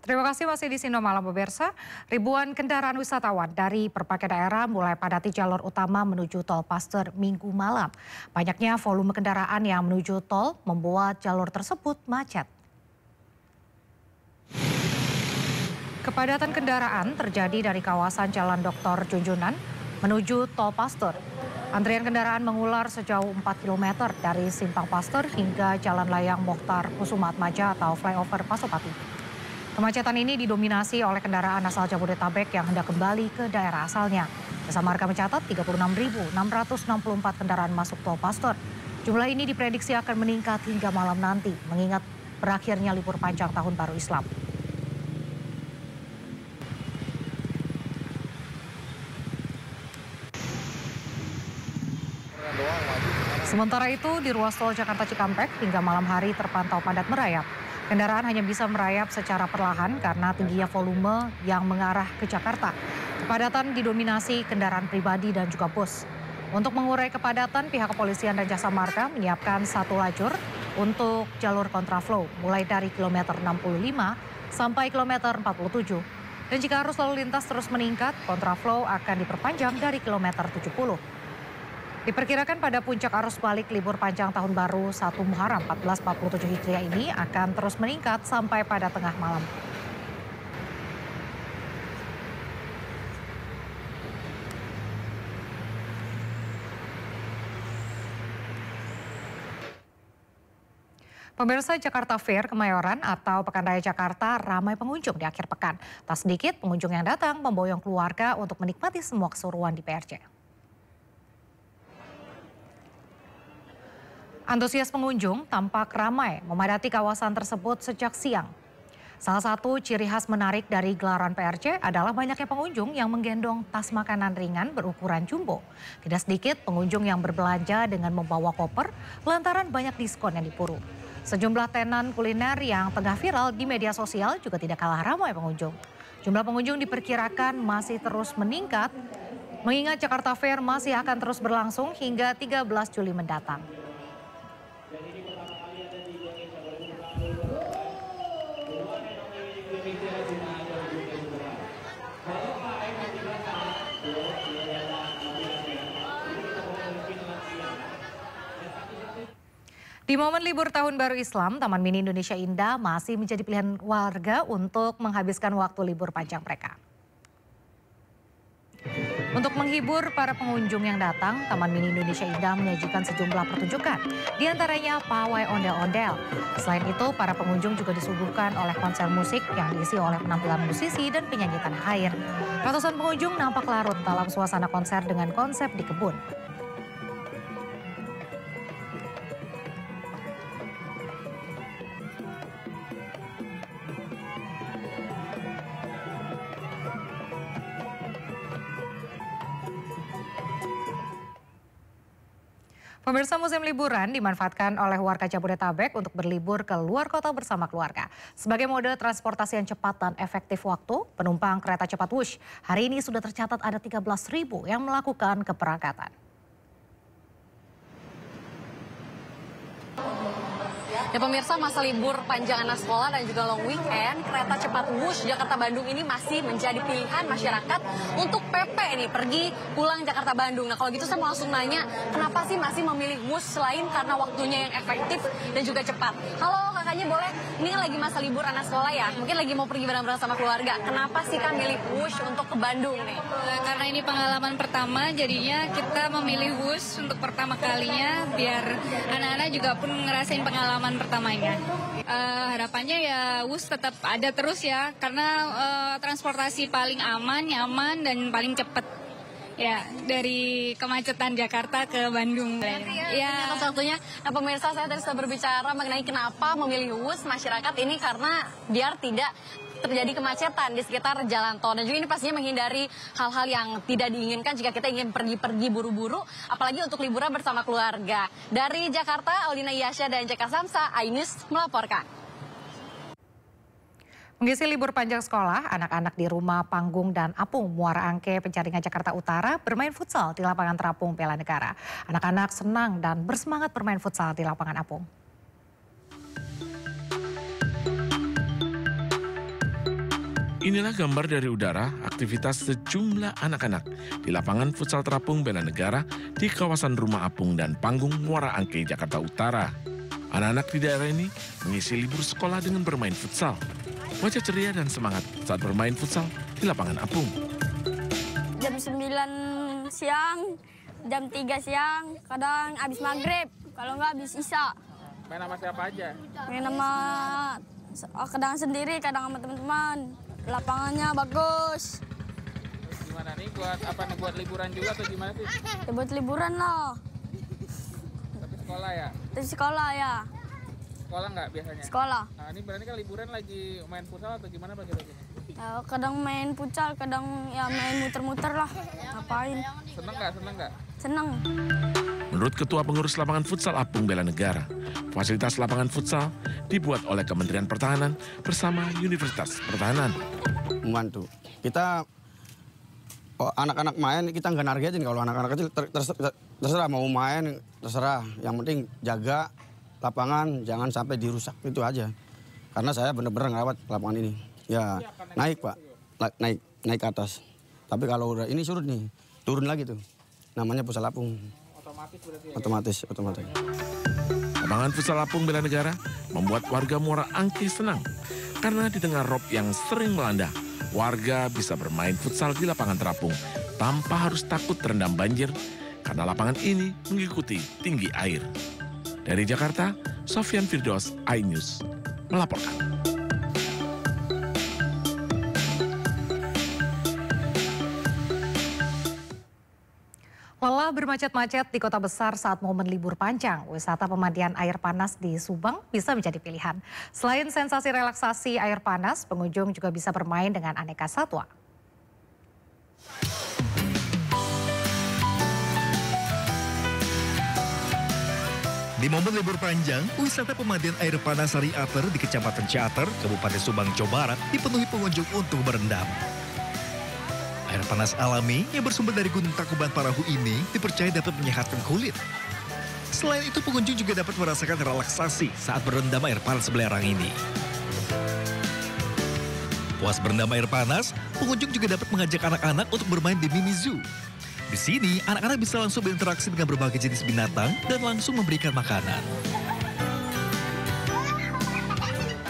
Terima kasih masih di Sindo Malam pemirsa. Ribuan kendaraan wisatawan dari berbagai daerah mulai padati jalur utama menuju tol Paster Minggu malam. Banyaknya volume kendaraan yang menuju tol membuat jalur tersebut macet. Kepadatan kendaraan terjadi dari kawasan Jalan Dr. Junjunan menuju tol Paster. Antrian kendaraan mengular sejauh 4 km dari Simpang Paster hingga Jalan Layang Mokhtar Kusumaatmadja atau flyover Pasopati. Kemacetan ini didominasi oleh kendaraan asal Jabodetabek yang hendak kembali ke daerah asalnya. Jasa Marga mencatat 36.664 kendaraan masuk tol Paster. Jumlah ini diprediksi akan meningkat hingga malam nanti, mengingat berakhirnya libur panjang Tahun Baru Islam. Sementara itu, di ruas tol Jakarta Cikampek hingga malam hari terpantau padat merayap. Kendaraan hanya bisa merayap secara perlahan karena tingginya volume yang mengarah ke Jakarta. Kepadatan didominasi kendaraan pribadi dan juga bus. Untuk mengurai kepadatan, pihak kepolisian dan Jasa Marga menyiapkan satu lajur untuk jalur kontraflow mulai dari kilometer 65 sampai kilometer 47. Dan jika arus lalu lintas terus meningkat, kontraflow akan diperpanjang dari kilometer 70. Diperkirakan pada puncak arus balik libur panjang Tahun Baru 1 Muharram 1447 Hijriah ini akan terus meningkat sampai pada tengah malam. Pemirsa, Jakarta Fair Kemayoran atau Pekan Raya Jakarta ramai pengunjung di akhir pekan. Tak sedikit pengunjung yang datang memboyong keluarga untuk menikmati semua keseruan di PRJ. Antusias pengunjung tampak ramai memadati kawasan tersebut sejak siang. Salah satu ciri khas menarik dari gelaran PRJ adalah banyaknya pengunjung yang menggendong tas makanan ringan berukuran jumbo. Tidak sedikit pengunjung yang berbelanja dengan membawa koper lantaran banyak diskon yang diburu. Sejumlah tenan kuliner yang tengah viral di media sosial juga tidak kalah ramai pengunjung. Jumlah pengunjung diperkirakan masih terus meningkat, mengingat Jakarta Fair masih akan terus berlangsung hingga 13 Juli mendatang. Di momen libur Tahun Baru Islam, Taman Mini Indonesia Indah masih menjadi pilihan warga untuk menghabiskan waktu libur panjang mereka. Untuk menghibur para pengunjung yang datang, Taman Mini Indonesia Indah menyajikan sejumlah pertunjukan, di antaranya pawai ondel-ondel. Selain itu, para pengunjung juga disuguhkan oleh konser musik yang diisi oleh penampilan musisi dan penyanyi tanah air. Ratusan pengunjung nampak larut dalam suasana konser dengan konsep di kebun. Pemirsa, musim liburan dimanfaatkan oleh warga Jabodetabek untuk berlibur ke luar kota bersama keluarga. Sebagai mode transportasi yang cepat dan efektif waktu, penumpang kereta cepat Wush hari ini sudah tercatat ada 13.000 yang melakukan keberangkatan. Ya pemirsa, masa libur panjang anak sekolah dan juga long weekend, kereta cepat Wush Jakarta Bandung ini masih menjadi pilihan masyarakat untuk PP nih, pergi pulang Jakarta Bandung. Nah kalau gitu saya mau langsung nanya, kenapa sih masih memilih Wush selain karena waktunya yang efektif dan juga cepat? Halo kakaknya, boleh? Ini kan lagi masa libur anak sekolah ya, mungkin lagi mau pergi bareng-bareng sama keluarga. Kenapa sih Kak milih Wush untuk ke Bandung nih? Karena ini pengalaman pertama, jadinya kita memilih Wush untuk pertama kalinya biar anak-anak juga pun ngerasain pengalaman pertamanya. Harapannya ya Wush tetap ada terus ya, karena transportasi paling aman, nyaman, dan paling cepat. Ya, dari kemacetan Jakarta ke Bandung. Ya, atas waktunya. Nah pemirsa, saya tadi sudah berbicara mengenai kenapa memilih Wush masyarakat ini, karena biar tidak terjadi kemacetan di sekitar jalan tol. Dan juga ini pastinya menghindari hal-hal yang tidak diinginkan jika kita ingin pergi-pergi buru-buru, apalagi untuk liburan bersama keluarga. Dari Jakarta, Audina Yasha dan Jaka Samsa, iNews melaporkan. Mengisi libur panjang sekolah, anak-anak di Rumah Panggung dan Apung, Muara Angke, Penjaringan, Jakarta Utara bermain futsal di lapangan terapung Piala Negara. Anak-anak senang dan bersemangat bermain futsal di lapangan Apung. Inilah gambar dari udara aktivitas sejumlah anak-anak di lapangan futsal terapung Bela Negara di kawasan Rumah Apung dan Panggung Muara Angke, Jakarta Utara. Anak-anak di daerah ini mengisi libur sekolah dengan bermain futsal. Wajah ceria dan semangat saat bermain futsal di lapangan Apung. Jam 9 siang, jam 3 siang, kadang habis maghrib, kalau nggak habis isya. Main sama siapa aja? Main sama kadang sendiri, kadang sama teman-teman. Lapangannya bagus. Terus gimana nih buat apa nih, buat liburan juga atau gimana sih? Ya, buat liburan lah. Tapi sekolah ya? Di sekolah ya. Sekolah nggak biasanya? Sekolah. Nah ini berarti kan liburan lagi main futsal atau gimana Pak kira-kira? Ya, kadang main futsal, kadang ya main muter-muter lah. Ngapain? Seneng nggak? Seneng nggak? Seneng. Menurut Ketua Pengurus Lapangan Futsal Apung Bela Negara, fasilitas lapangan futsal dibuat oleh Kementerian Pertahanan bersama Universitas Pertahanan. Membantu. Kita anak-anak main, kita nggak nargetin. Kalau anak-anak kecil terserah mau main, terserah. Yang penting jaga lapangan, jangan sampai dirusak, itu aja. Karena saya benar-benar ngerawat lapangan ini. Ya naik Pak, naik ke atas. Tapi kalau udah ini surut nih, turun lagi tuh. Namanya futsal Apung. Otomatis berarti ya? Otomatis. Lapangan futsal Apung Bela Negara membuat warga Muara Angke senang. Karena didengar rob yang sering melanda, warga bisa bermain futsal di lapangan terapung tanpa harus takut terendam banjir karena lapangan ini mengikuti tinggi air. Dari Jakarta, Sofyan Firdaus, iNews, melaporkan. Lelah bermacet-macet di kota besar saat momen libur panjang, wisata pemandian air panas di Subang bisa menjadi pilihan. Selain sensasi relaksasi air panas, pengunjung juga bisa bermain dengan aneka satwa. Di momen libur panjang, wisata pemandian air panas Sari Ater di Kecamatan Ciater, Kabupaten Subang, Jawa Barat dipenuhi pengunjung untuk berendam. Air panas alami yang bersumber dari Gunung Tangkuban Parahu ini dipercaya dapat menyehatkan kulit. Selain itu, pengunjung juga dapat merasakan relaksasi saat berendam air panas belerang ini. Puas berendam air panas, pengunjung juga dapat mengajak anak-anak untuk bermain di mini zoo. Di sini, anak-anak bisa langsung berinteraksi dengan berbagai jenis binatang dan langsung memberikan makanan.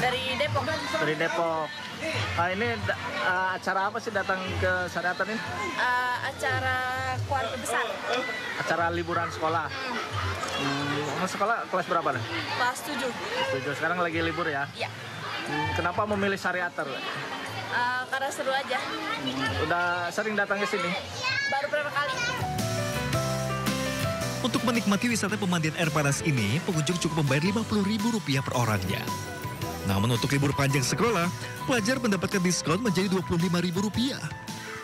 Dari Depok. Dari Depok. Ini acara apa sih datang ke Sari Ater ini? Acara keluarga besar. Acara liburan sekolah. Sekolah kelas berapa nih? Kelas 7. 7. Sekarang lagi libur ya? Iya. Kenapa memilih Sari Ater? Karena seru aja. Udah sering datang ke sini? Baru berapa kali? Untuk menikmati wisata pemandian air panas ini, pengunjung cukup membayar Rp50.000 per orangnya. Namun untuk libur panjang sekolah, pelajar mendapatkan diskon menjadi Rp25.000.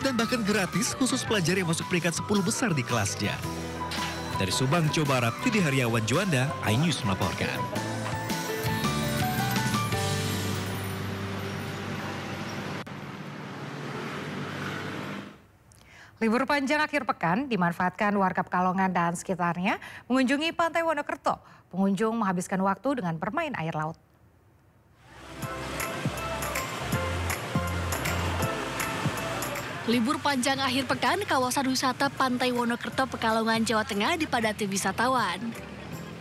Dan bahkan gratis khusus pelajar yang masuk peringkat 10 besar di kelasnya. Dari Subang, Jawa Barat, Didi Haryawan Juanda, iNews melaporkan. Libur panjang akhir pekan dimanfaatkan warga Pekalongan dan sekitarnya mengunjungi Pantai Wonokerto. Pengunjung menghabiskan waktu dengan bermain air laut. Libur panjang akhir pekan, kawasan wisata Pantai Wonokerto, Pekalongan, Jawa Tengah dipadati wisatawan.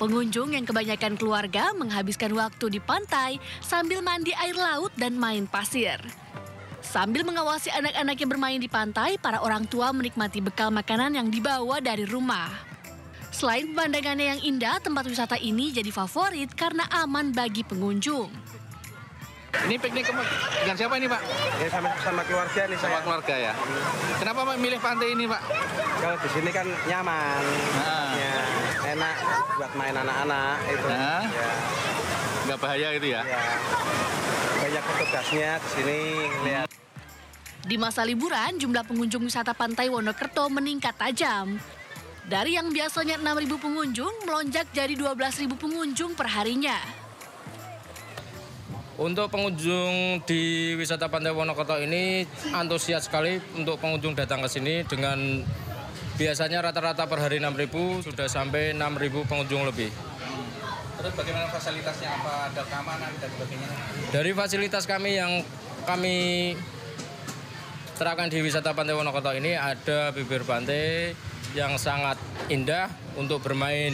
Pengunjung yang kebanyakan keluarga menghabiskan waktu di pantai sambil mandi air laut dan main pasir. Sambil mengawasi anak-anak yang bermain di pantai, para orang tua menikmati bekal makanan yang dibawa dari rumah. Selain pemandangannya yang indah, tempat wisata ini jadi favorit karena aman bagi pengunjung. Ini piknik dengan siapa ini Pak? Ya sama keluarga nih saya. Sama keluarga ya. Kenapa Pak milih pantai ini Pak? Kalau di sini kan nyaman, tempatnya enak buat main anak-anak itu. Nah, ya. Nggak bahaya gitu ya? Ya. Banyak petugasnya di sini lihat. Di masa liburan, jumlah pengunjung wisata Pantai Wonokerto meningkat tajam. Dari yang biasanya 6.000 pengunjung melonjak jadi 12.000 pengunjung per harinya. Untuk pengunjung di wisata Pantai Wonokerto ini antusias sekali untuk pengunjung datang ke sini dengan biasanya rata-rata per hari 6.000 sudah sampai 6.000 pengunjung lebih. Terus bagaimana fasilitasnya? Apa ada keamanan dan sebagainya? Dari fasilitas kami yang kami Terapkan di wisata Pantai Wonokoto ini ada bibir pantai yang sangat indah untuk bermain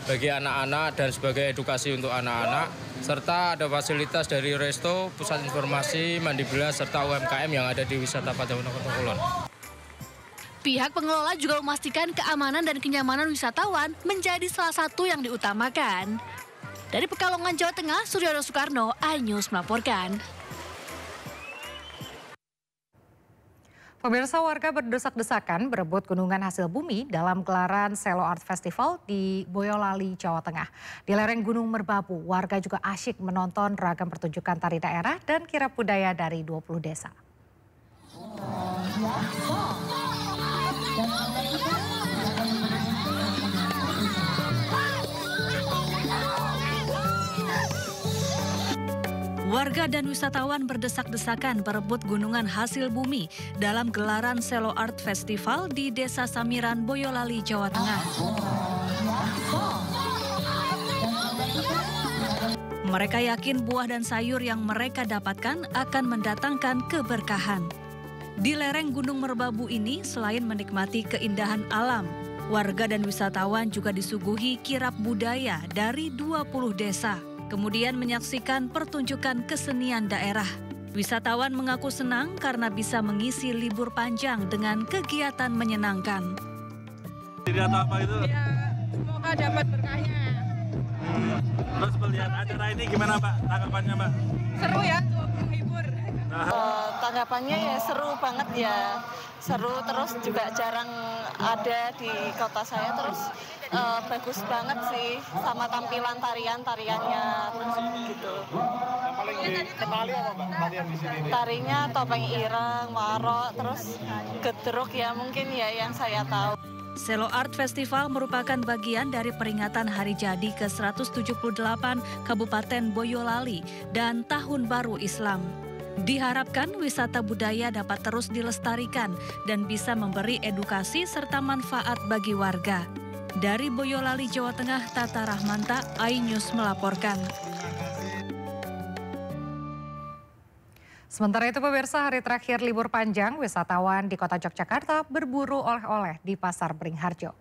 bagi anak-anak dan sebagai edukasi untuk anak-anak, serta ada fasilitas dari resto, pusat informasi, mandi belas, serta UMKM yang ada di wisata Pantai Wonokoto Kulon. Pihak pengelola juga memastikan keamanan dan kenyamanan wisatawan menjadi salah satu yang diutamakan. Dari Pekalongan, Jawa Tengah, Suryono Soekarno, iNews melaporkan. Pemirsa, warga berdesak-desakan berebut gunungan hasil bumi dalam gelaran Selo Art Festival di Boyolali, Jawa Tengah. Di lereng Gunung Merbabu, warga juga asyik menonton ragam pertunjukan tari daerah dan kirab budaya dari 20 desa. Warga dan wisatawan berdesak-desakan berebut gunungan hasil bumi dalam gelaran Selo Art Festival di Desa Samiran, Boyolali, Jawa Tengah. Mereka yakin buah dan sayur yang mereka dapatkan akan mendatangkan keberkahan. Di lereng Gunung Merbabu ini, selain menikmati keindahan alam, warga dan wisatawan juga disuguhi kirab budaya dari 20 desa. Kemudian menyaksikan pertunjukan kesenian daerah. Wisatawan mengaku senang karena bisa mengisi libur panjang dengan kegiatan menyenangkan. Dilihat apa itu? Ya, semoga dapat berkahnya. Terus melihat acara ini gimana Mbak? Tanggapannya Mbak? Seru ya, menghibur. Tanggapannya ya seru banget ya. Seru, terus juga jarang ada di kota saya, terus bagus banget sih sama tampilan tariannya terus gitu. Yang paling dikenali apa Mbak tarian di sini? Tarinya topeng ireng, waro, terus gedruk ya mungkin ya yang saya tahu. Selo Art Festival merupakan bagian dari peringatan Hari Jadi ke-178 Kabupaten Boyolali dan Tahun Baru Islam. Diharapkan wisata budaya dapat terus dilestarikan dan bisa memberi edukasi serta manfaat bagi warga. Dari Boyolali, Jawa Tengah, Tata Rahmanta, iNews melaporkan. Sementara itu pemirsa, hari terakhir libur panjang, wisatawan di kota Yogyakarta berburu oleh-oleh di Pasar Beringharjo.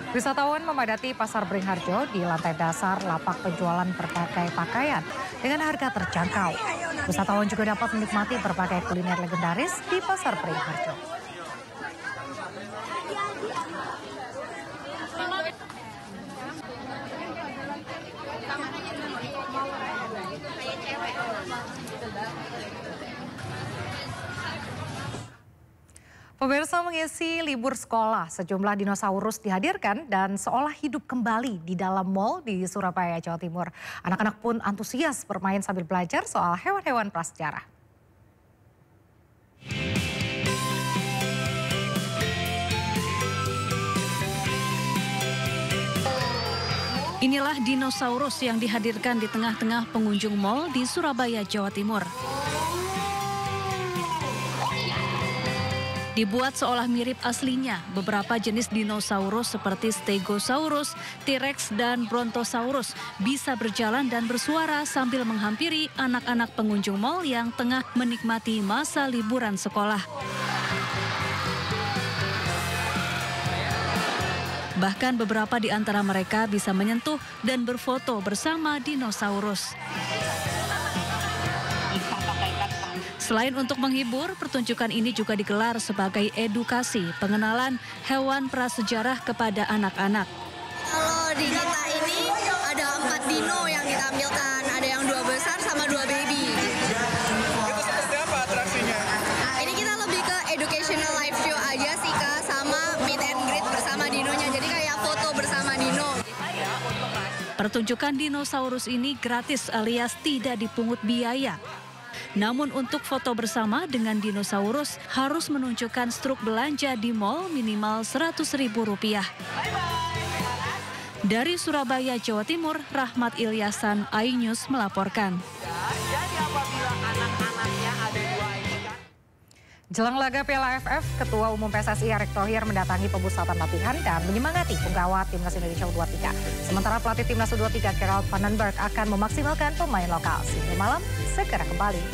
Wisatawan memadati Pasar Beringharjo di lantai dasar lapak penjualan berbagai pakaian dengan harga terjangkau. Wisatawan juga dapat menikmati berbagai kuliner legendaris di Pasar Beringharjo. Pemirsa, mengisi libur sekolah, sejumlah dinosaurus dihadirkan dan seolah hidup kembali di dalam mal di Surabaya, Jawa Timur. Anak-anak pun antusias bermain sambil belajar soal hewan-hewan prasejarah. Inilah dinosaurus yang dihadirkan di tengah-tengah pengunjung mal di Surabaya, Jawa Timur. Dibuat seolah mirip aslinya, beberapa jenis dinosaurus seperti Stegosaurus, T-Rex, dan Brontosaurus bisa berjalan dan bersuara sambil menghampiri anak-anak pengunjung mal yang tengah menikmati masa liburan sekolah. Bahkan beberapa di antara mereka bisa menyentuh dan berfoto bersama dinosaurus. Selain untuk menghibur, pertunjukan ini juga digelar sebagai edukasi pengenalan hewan prasejarah kepada anak-anak. Kalau di kita ini ada 4 dino yang ditampilkan, ada yang 2 besar sama 2 baby. Itu seperti apa atraksinya? Ini kita lebih ke educational live show aja sih Kak, sama meet and greet bersama dinonya, jadi kayak foto bersama dino. Pertunjukan dinosaurus ini gratis alias tidak dipungut biaya. Namun untuk foto bersama dengan dinosaurus harus menunjukkan struk belanja di mal minimal Rp100.000. Dari Surabaya, Jawa Timur, Rahmat Ilyasan, iNews melaporkan. Jelang laga Piala AFF, Ketua Umum PSSI Erick Thohir mendatangi pemusatan latihan dan menyemangati penggawa Timnas Indonesia U23. Sementara pelatih Timnas U23 Gerald Vandenberg akan memaksimalkan pemain lokal. Senin malam segera kembali.